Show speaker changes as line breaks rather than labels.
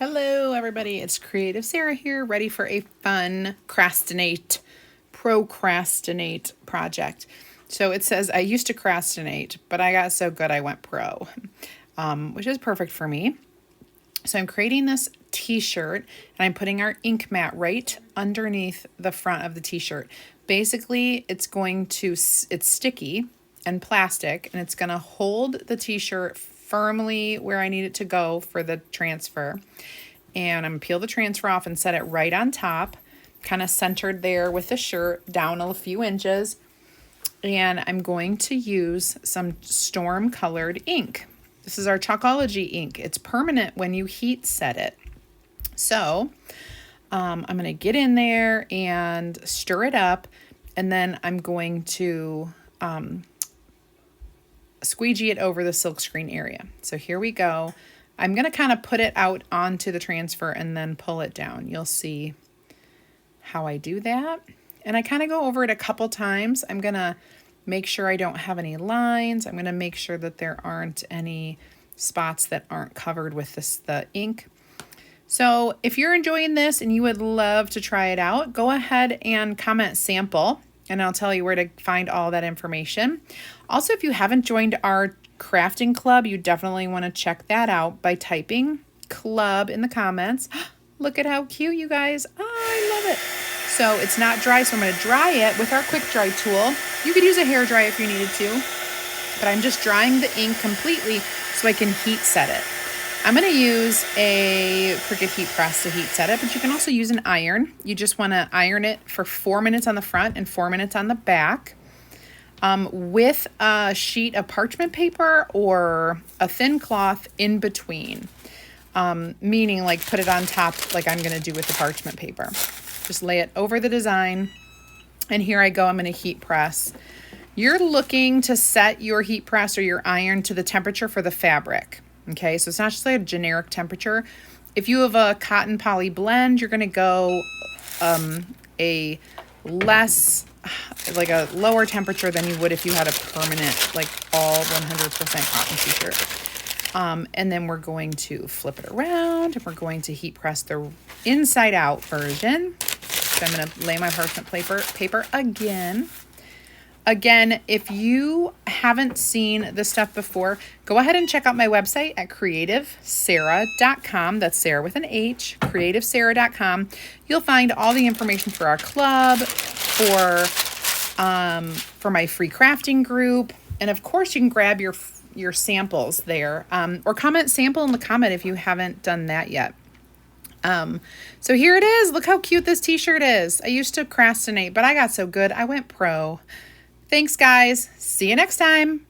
Hello everybody, it's CreativeSarah here, ready for a fun procrastinate project. So it says I used to procrastinate, but I got so good I went pro, which is perfect for me. So I'm creating this t-shirt and I'm putting our ink mat right underneath the front of the t-shirt. Basically, it's sticky and plastic and it's going to hold the t-shirt firmly where I need it to go for the transfer. And I'm going to peel the transfer off and set it right on top, kind of centered there with the shirt, down a few inches. And I'm going to use some storm colored ink. This is our Chalkology ink. It's permanent when you heat set it. So I'm going to get in there and stir it up, and then I'm going to squeegee it over the silkscreen area. So here we go. I'm going to kind of put it out onto the transfer and then pull it down. You'll see how I do that. And I kind of go over it a couple times. I'm going to make sure I don't have any lines. I'm going to make sure that there aren't any spots that aren't covered with the ink. So if you're enjoying this and you would love to try it out, go ahead and comment sample, and I'll tell you where to find all that information. Also, if you haven't joined our crafting club, you definitely want to check that out by typing club in the comments. Look at how cute, you guys. Oh, I love it. So it's not dry, so I'm going to dry it with our quick dry tool. You could use a hair dryer if you needed to, but I'm just drying the ink completely so I can heat set it. I'm going to use a Cricut heat press to heat set it, but you can also use an iron. You just want to iron it for 4 minutes on the front and 4 minutes on the back, with a sheet of parchment paper or a thin cloth in between, meaning like put it on top like I'm going to do with the parchment paper. Just lay it over the design, and here I go. I'm going to heat press. You're looking to set your heat press or your iron to the temperature for the fabric. Okay, so it's not just like a generic temperature. If you have a cotton poly blend, you're going to go a lower temperature than you would if you had a permanent, like all 100% cotton t-shirt. And then we're going to flip it around and we're going to heat press the inside out version. So I'm going to lay my parchment paper again. Again, if you haven't seen this stuff before, go ahead and check out my website at CreativeSarah.com. That's Sarah with an H, CreativeSarah.com. You'll find all the information for our club, for my free crafting group, and of course you can grab your samples there, or comment sample in the comment if you haven't done that yet. So here it is. Look how cute this t-shirt is. I used to procrastinate, but I got so good I went pro. Thanks, guys. See you next time.